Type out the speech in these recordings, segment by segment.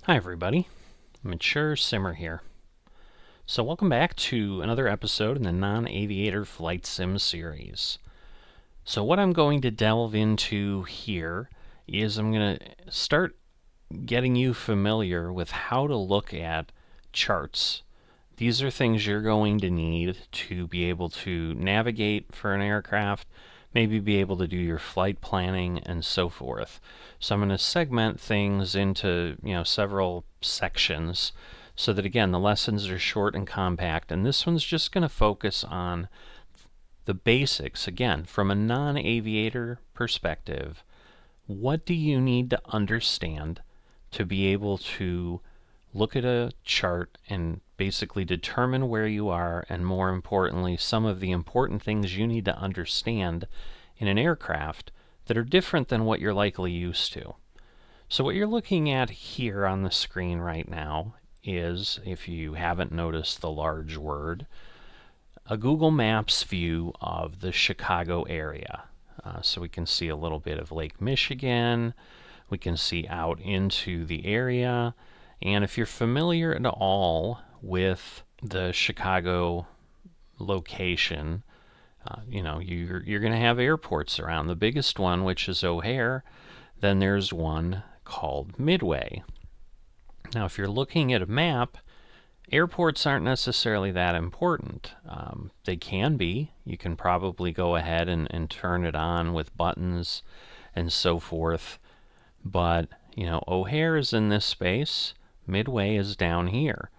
Hi everybody, Mature Simmer here. So welcome back to another episode in the Non-Aviator Flight Sim series. So what I'm going to delve into here is I'm going to start getting you familiar with how to look at charts. These are things you're going to need to be able to navigate for an aircraft, maybe be able to do your flight planning and so forth. So I'm going to segment things into, several sections so that again the lessons are short and compact, and this one's just going to focus on the basics again from a non-aviator perspective. What do you need to understand to be able to look at a chart and basically determine where you are, and more importantly, some of the important things you need to understand in an aircraft that are different than what you're likely used to. So what you're looking at here on the screen right now is, if you haven't noticed the large word, a Google Maps view of the Chicago area. So we can see a little bit of Lake Michigan, we can see out into the area, and if you're familiar at all with the Chicago location, you're going to have airports around. The biggest one, which is O'Hare, then there's one called Midway. Now, if you're looking at a map, airports aren't necessarily that important. They can be. You can probably go ahead and turn it on with buttons and so forth. But, O'Hare is in this space. Midway is down here.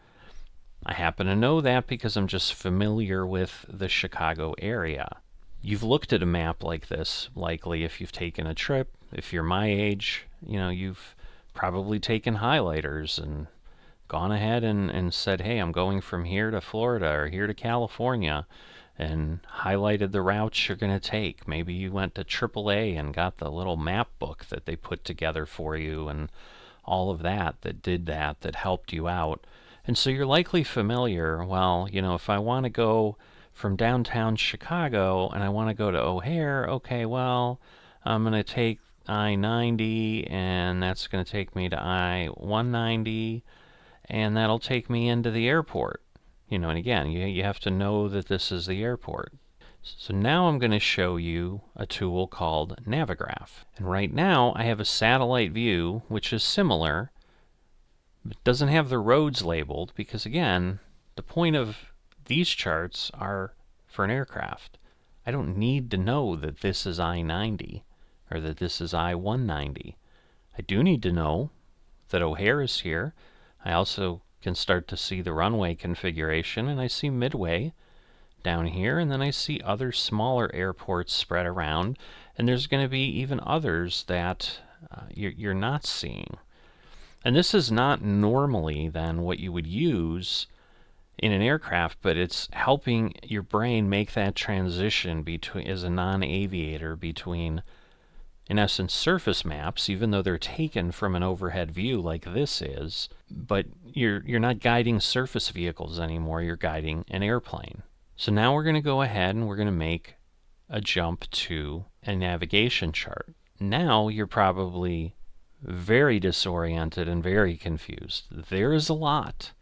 I happen to know that because I'm just familiar with the Chicago area. You've looked at a map like this, likely, if you've taken a trip. If you're my age, you've probably taken highlighters and gone ahead and said, hey, I'm going from here to Florida or here to California, and highlighted the routes you're going to take. Maybe you went to AAA and got the little map book that they put together for you and all of that helped you out. And so you're likely familiar, well, if I want to go from downtown Chicago and I want to go to O'Hare, okay, well, I'm going to take I-90 and that's going to take me to I-190 and that'll take me into the airport. And again, you have to know that this is the airport. So now I'm going to show you a tool called Navigraph. And right now I have a satellite view which is similar, but doesn't have the roads labeled because, again, the point of these charts are for an aircraft. I don't need to know that this is I-90 or that this is I-190. I do need to know that O'Hare is here. I also can start to see the runway configuration, and I see Midway down here, and then I see other smaller airports spread around, and there's going to be even others that you're not seeing. And this is not normally then what you would use in an aircraft, but it's helping your brain make that transition between, as a non-aviator, between, in essence, surface maps, even though they're taken from an overhead view like this is, but you're not guiding surface vehicles anymore, you're guiding an airplane. So now we're going to go ahead and we're going to make a jump to a navigation chart. Now you're probably very disoriented and very confused. There is a lot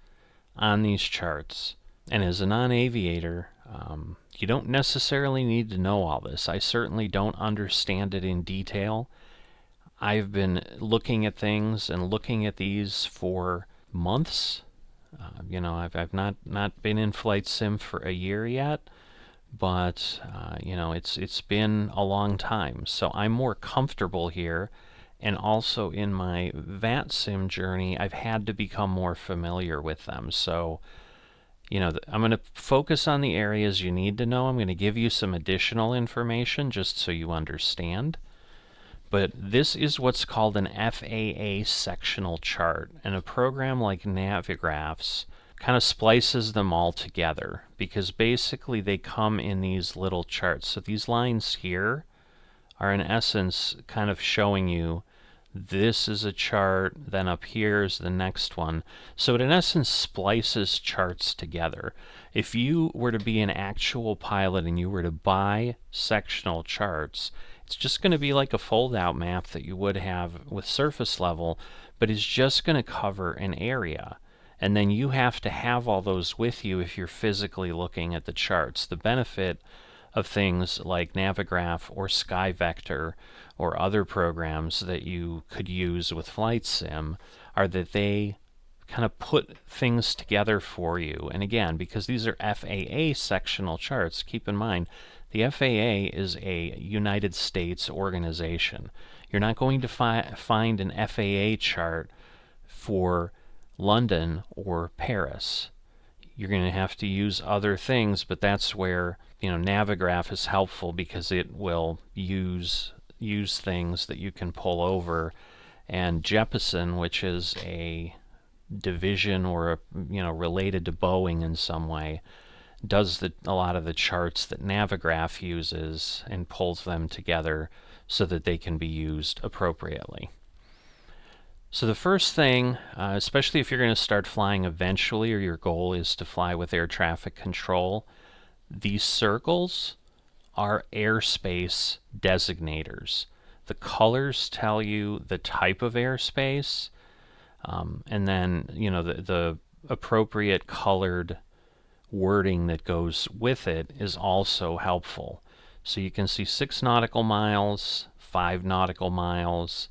on these charts, and as a non-aviator, you don't necessarily need to know all this. I certainly don't understand it in detail. I've been looking at things and looking at these for months. I've not been in flight sim for a year yet, but it's been a long time. So I'm more comfortable here, and also in my VAT sim journey, I've had to become more familiar with them. So I'm going to focus on the areas you need to know. I'm going to give you some additional information just so you understand. But this is what's called an FAA Sectional chart, and a program like Navigraphs kind of splices them all together because basically they come in these little charts. So these lines here are in essence kind of showing you this is a chart, then up here is the next one. So it in essence splices charts together. If you were to be an actual pilot and you were to buy sectional charts, It's just going to be like a fold-out map that you would have with surface level, but it's just going to cover an area. And then you have to have all those with you if you're physically looking at the charts. The benefit of things like Navigraph or SkyVector or other programs that you could use with Flight Sim are that they kind of put things together for you. And again, because these are FAA sectional charts, keep in mind, the FAA is a United States organization. You're not going to find an FAA chart for London or Paris. You're going to have to use other things, but that's where, Navigraph is helpful, because it will use things that you can pull over. And Jeppesen, which is a division or related to Boeing in some way, does a lot of the charts that Navigraph uses and pulls them together so that they can be used appropriately. So the first thing, especially if you're going to start flying eventually, or your goal is to fly with air traffic control, these circles are airspace designators. The colors tell you the type of airspace, and then the appropriate colored wording that goes with it is also helpful. So you can see 6 nautical miles, 5 nautical miles,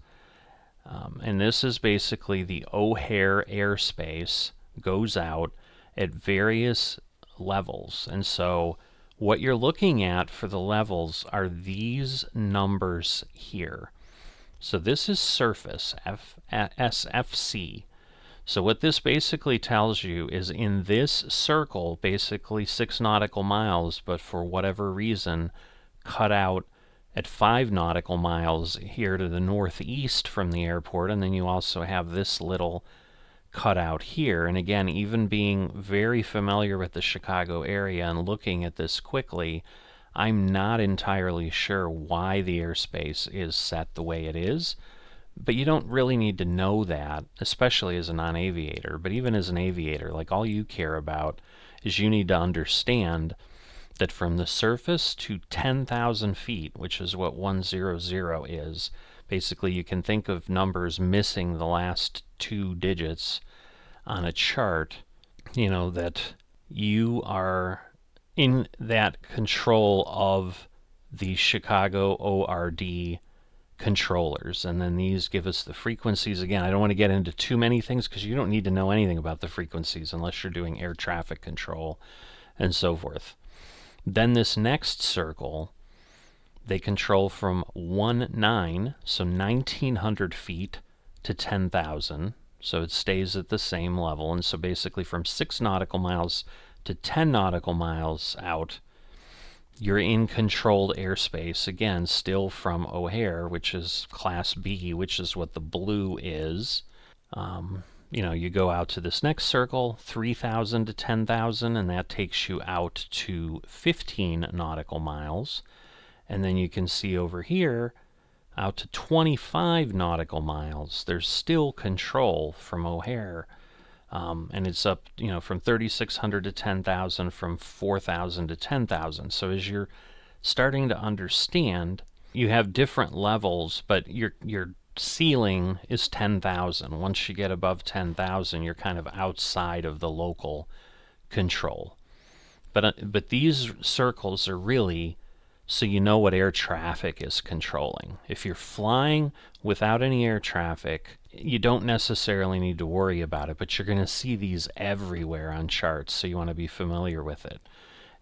and this is basically the O'Hare airspace goes out at various levels. And so what you're looking at for the levels are these numbers here. So this is surface, SFC. So what this basically tells you is, in this circle, basically 6 nautical miles, but for whatever reason cut out at 5 nautical miles here to the northeast from the airport, and then you also have this little cutout here. And again, even being very familiar with the Chicago area and looking at this quickly, I'm not entirely sure why the airspace is set the way it is, but you don't really need to know that, especially as a non-aviator. But even as an aviator, like, all you care about is you need to understand that from the surface to 10,000 feet, which is what 100 is, basically you can think of numbers missing the last 2 digits on a chart, that you are in that control of the Chicago ORD controllers. And then these give us the frequencies. Again, I don't want to get into too many things, because you don't need to know anything about the frequencies unless you're doing air traffic control and so forth. Then this next circle, they control from 19, so 1,900 feet, to 10,000. So it stays at the same level. And so basically from 6 nautical miles to 10 nautical miles out, you're in controlled airspace, again, still from O'Hare, which is Class B, which is what the blue is. You go out to this next circle, 3,000 to 10,000, and that takes you out to 15 nautical miles. And then you can see over here, out to 25 nautical miles, there's still control from O'Hare. And it's up, from 3,600 to 10,000, from 4,000 to 10,000. So as you're starting to understand, you have different levels, but your ceiling is 10,000. Once you get above 10,000, you're kind of outside of the local control. But these circles are really so you know what air traffic is controlling. If you're flying without any air traffic, you don't necessarily need to worry about it, but you're going to see these everywhere on charts, so you want to be familiar with it.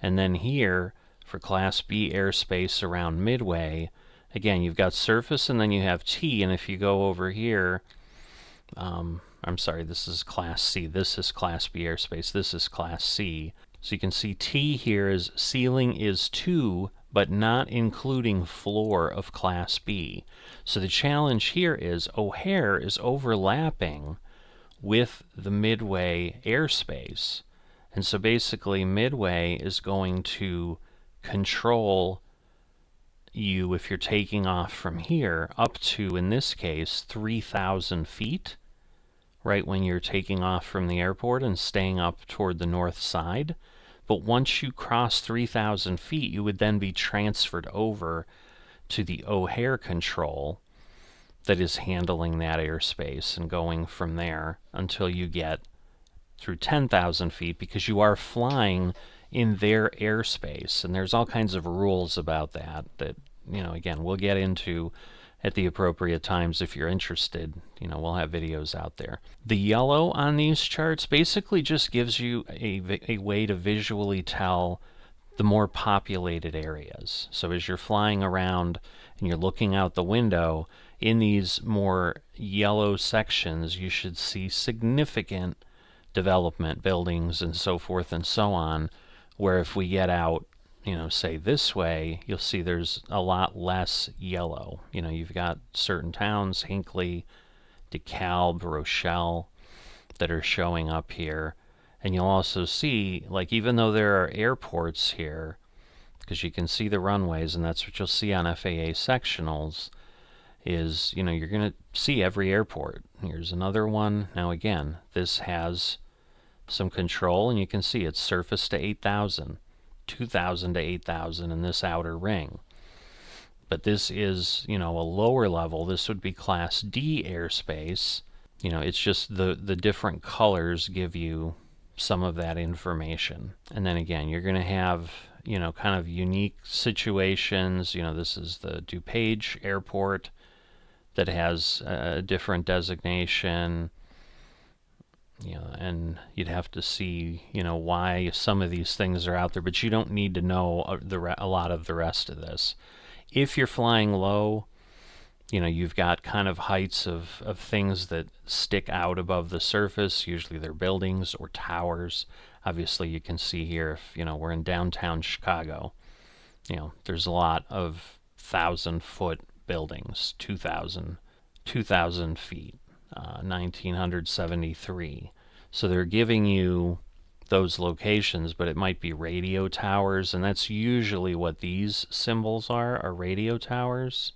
And then here, for Class B airspace around Midway, again, you've got surface and then you have T, and if you go over here, I'm sorry, this is Class C, this is Class B airspace, this is Class C. So you can see T here is ceiling is 2, but not including floor of Class B. So the challenge here is O'Hare is overlapping with the Midway airspace. And so basically Midway is going to control you if you're taking off from here up to, in this case, 3,000 feet, right when you're taking off from the airport and staying up toward the north side. But once you cross 3,000 feet, you would then be transferred over to the O'Hare control that is handling that airspace and going from there until you get through 10,000 feet, because you are flying in their airspace, and there's all kinds of rules about that again, we'll get into at the appropriate times. If you're interested, we'll have videos out there. The yellow on these charts basically just gives you a way to visually tell the more populated areas. So as you're flying around and you're looking out the window, in these more yellow sections, you should see significant development, buildings and so forth and so on, where if we get out, say this way, you'll see there's a lot less yellow. You've got certain towns, Hinckley, DeKalb, Rochelle, that are showing up here. And you'll also see, like, even though there are airports here, because you can see the runways, and that's what you'll see on FAA sectionals, is, you're going to see every airport. Here's another one. Now again, this has some control, and you can see it's surface to 8,000, 2,000 to 8,000 in this outer ring. But this is, a lower level. This would be Class D airspace. It's just the different colors give you some of that information. And then again, you're going to have, kind of unique situations. This is the DuPage Airport that has a different designation. And you'd have to see, why some of these things are out there, but you don't need to know a lot of the rest of this. If you're flying low, you've got kind of heights of things that stick out above the surface. Usually they're buildings or towers. Obviously you can see here, if, we're in downtown Chicago, there's a lot of 1,000-foot buildings, 2,000 feet. 1973. So they're giving you those locations, but it might be radio towers, and that's usually what these symbols are radio towers.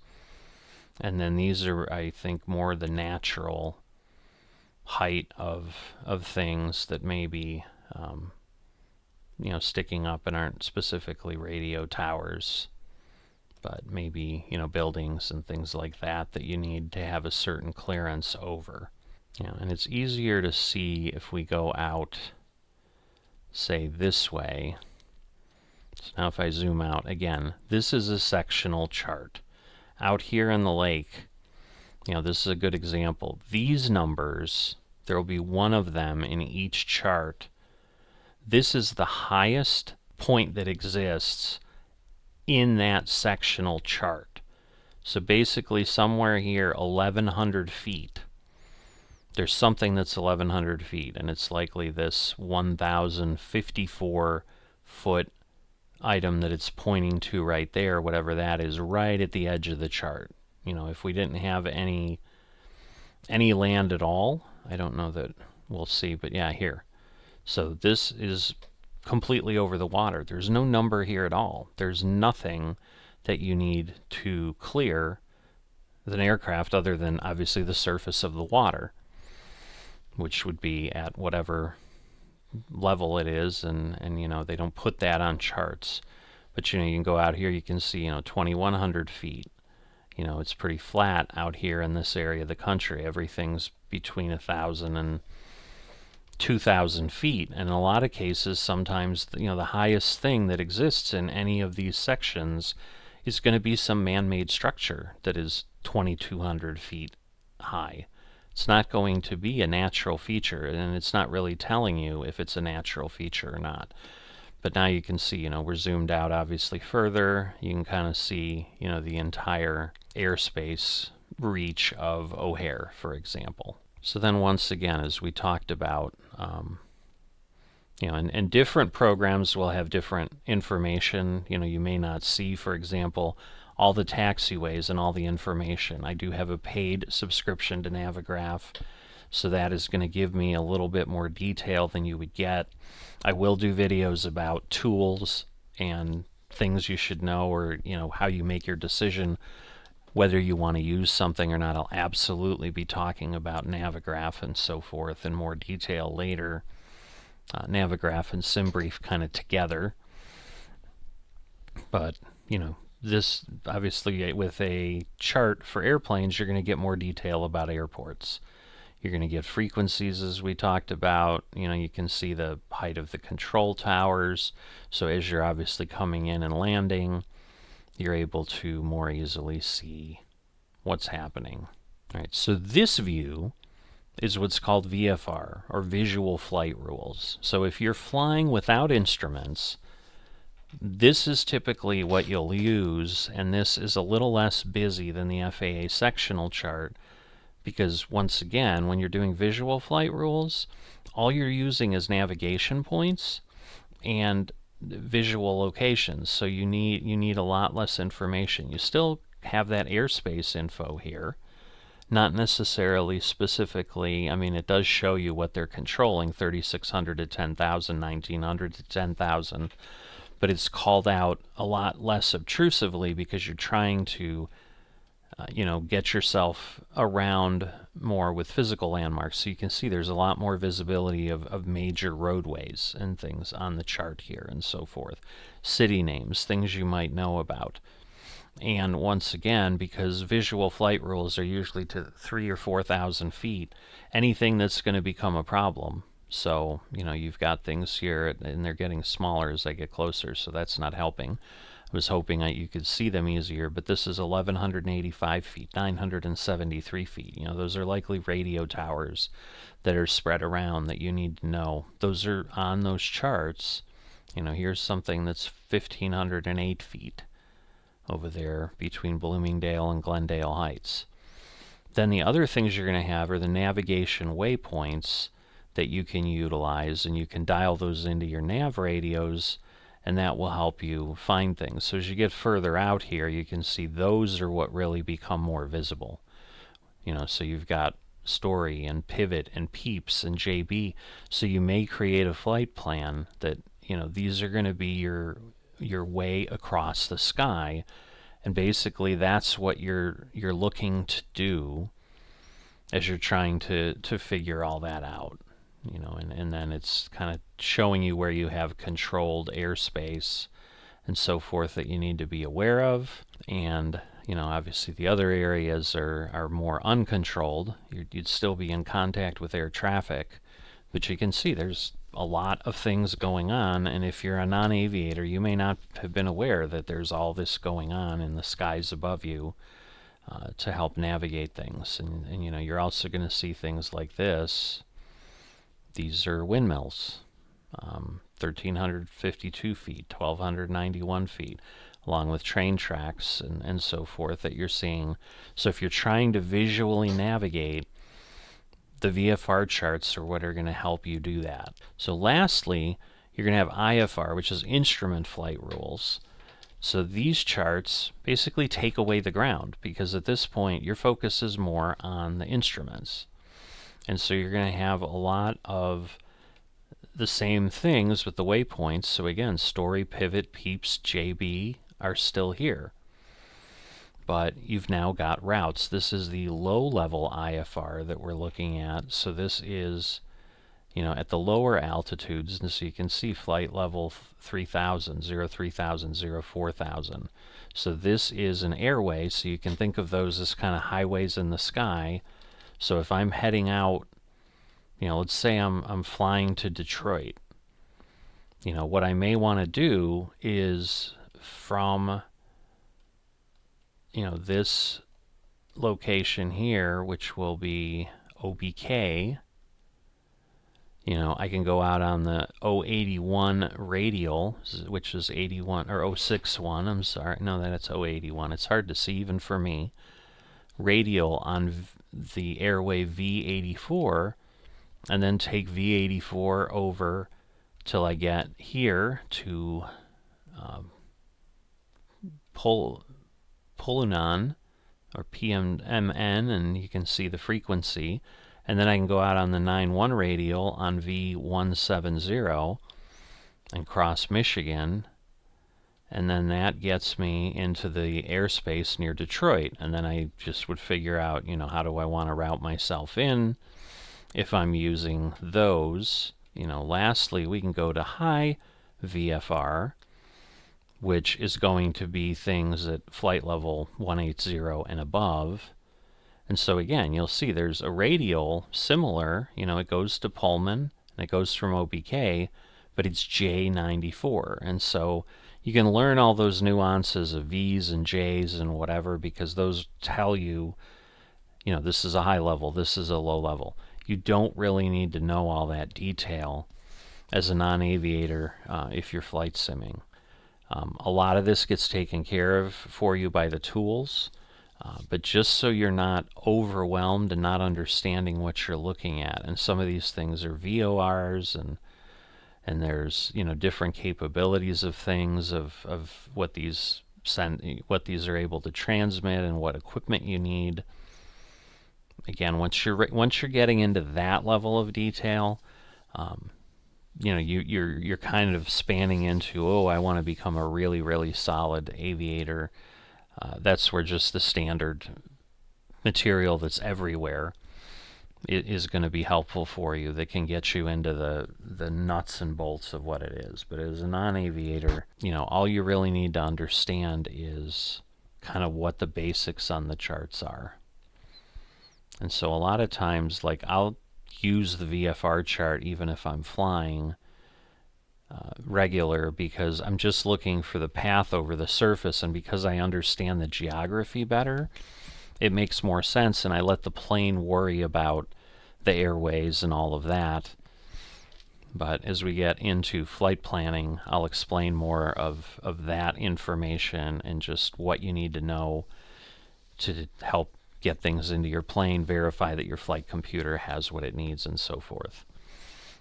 And then these are, I think, more the natural height of things that may be, sticking up and aren't specifically radio towers, but maybe, buildings and things like that you need to have a certain clearance over. And it's easier to see if we go out, say, this way. So now if I zoom out, again, this is a sectional chart. Out here in the lake, this is a good example. These numbers, there will be one of them in each chart. This is the highest point that exists in that sectional chart. So basically somewhere here 1,100 feet. There's something that's 1,100 feet, and it's likely this 1,054 foot item that it's pointing to right there, whatever that is, right at the edge of the chart. If we didn't have any land at all, I don't know that we'll see, but yeah, here. So this is completely over the water. There's no number here at all. There's nothing that you need to clear with an aircraft other than obviously the surface of the water, which would be at whatever level it is, and they don't put that on charts. But you can go out here, you can see 2,100 feet. It's pretty flat out here in this area of the country. Everything's between 1,000 and 2,000 feet, and in a lot of cases, sometimes the highest thing that exists in any of these sections is going to be some man-made structure that is 2,200 feet high. It's not going to be a natural feature, and it's not really telling you if it's a natural feature or not. But now you can see, we're zoomed out obviously further. You can kind of see, the entire airspace reach of O'Hare, for example. So then once again, as we talked about, and different programs will have different information. You may not see, for example, all the taxiways and all the information. I do have a paid subscription to Navigraph, so that is going to give me a little bit more detail than you would get. I will do videos about tools and things you should know, or how you make your decision whether you want to use something or not. I'll absolutely be talking about Navigraph and so forth in more detail later. Navigraph and SimBrief kind of together. But, this obviously with a chart for airplanes, you're going to get more detail about airports. You're going to get frequencies, as we talked about. You can see the height of the control towers. So as you're obviously coming in and landing, you're able to more easily see what's happening. All right, so this view is what's called VFR, or Visual Flight Rules. So if you're flying without instruments, this is typically what you'll use, and this is a little less busy than the FAA Sectional chart, because once again, when you're doing visual flight rules, all you're using is navigation points and visual locations, so you need a lot less information. You still have that airspace info here, not necessarily specifically. I mean, it does show you what they're controlling, 3,600 to 10,000, 1,900 to 10,000, but it's called out a lot less obtrusively because you're trying to get yourself around more with physical landmarks. So you can see there's a lot more visibility of major roadways and things on the chart here and so forth. City names, things you might know about. And once again, because visual flight rules are usually to 3,000 or 4,000 feet, anything that's going to become a problem. So, you've got things here, and they're getting smaller as I get closer, so that's not helping. I was hoping that you could see them easier, but this is 1,185 feet, 973 feet. Those are likely radio towers that are spread around that you need to know. Those are on those charts. Here's something that's 1,508 feet over there between Bloomingdale and Glendale Heights. Then the other things you're going to have are the navigation waypoints that you can utilize, and you can dial those into your nav radios, and that will help you find things. So as you get further out here, you can see those are what really become more visible. So you've got Story and Pivot and Peeps and JB. So you may create a flight plan that, these are going to be your way across the sky, and basically that's what you're looking to do as you're trying to figure all that out. And then it's kind of showing you where you have controlled airspace and so forth that you need to be aware of. And, obviously the other areas are more uncontrolled. You'd still be in contact with air traffic, but you can see there's a lot of things going on. And if you're a non-aviator, you may not have been aware that there's all this going on in the skies above you to help navigate things. And you're also going to see things like this. These are windmills, 1,352 feet, 1,291 feet, along with train tracks and so forth that you're seeing. So if you're trying to visually navigate, the VFR charts are what are going to help you do that. So lastly, you're going to have IFR, which is instrument flight rules. So these charts basically take away the ground, because at this point your focus is more on the instruments. And so you're going to have a lot of the same things with the waypoints. So again, Story, Pivot, Peeps, JB are still here. But you've now got routes. This is the low-level IFR that we're looking at. So this is, at the lower altitudes. And so you can see flight level 3,000, 03,000, 04,000. So this is an airway. So you can think of those as kind of highways in the sky. So if I'm heading out, let's say I'm flying to Detroit, what I may want to do is from, this location here, which will be OBK, I can go out on the 081 radial, which is 81, or 061, I'm sorry, no, that's 081. It's hard to see even for me. Radial on the airway V84, and then take V84 over till I get here to Pulunan or PMN, and you can see the frequency. And then I can go out on the 91 radial on V170 and cross Michigan. And then that gets me into the airspace near Detroit. And then I just would figure out, how do I want to route myself in if I'm using those. Lastly, we can go to high VFR, which is going to be things at flight level 180 and above. And so again, you'll see there's a radial similar, it goes to Pullman and it goes from OBK, but it's J94. And so you can learn all those nuances of V's and J's and whatever, because those tell you, this is a high level, this is a low level. You don't really need to know all that detail as a non-aviator if you're flight simming. A lot of this gets taken care of for you by the tools, but just so you're not overwhelmed and not understanding what you're looking at. And some of these things are VORs, and there's different capabilities of things of what these are able to transmit and what equipment you need. Again, once you're getting into that level of detail, you're kind of spanning into, I want to become a really, really solid aviator. That's where just the standard material that's everywhere is going to be helpful for you, that can get you into the nuts and bolts of what it is. But as a non-aviator, all you really need to understand is kind of what the basics on the charts are. And so a lot of times, like, I'll use the VFR chart even if I'm flying regular, because I'm just looking for the path over the surface, and because I understand the geography better, it makes more sense, and I let the plane worry about the airways and all of that. But as we get into flight planning, I'll explain more of that information and just what you need to know to help get things into your plane, verify that your flight computer has what it needs, and so forth.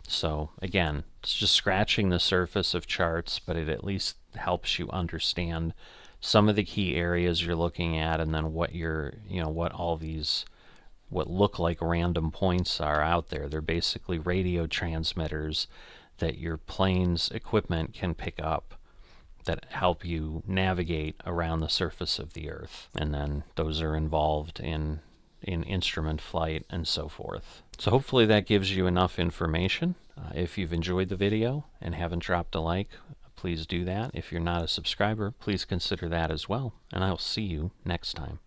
So again, it's just scratching the surface of charts, but it at least helps you understand some of the key areas you're looking at, and then what what all these, what look like random points are out there. They're basically radio transmitters that your plane's equipment can pick up that help you navigate around the surface of the Earth. And then those are involved in instrument flight and so forth. So hopefully that gives you enough information. If you've enjoyed the video and haven't dropped a like, please do that. If you're not a subscriber, please consider that as well. And I'll see you next time.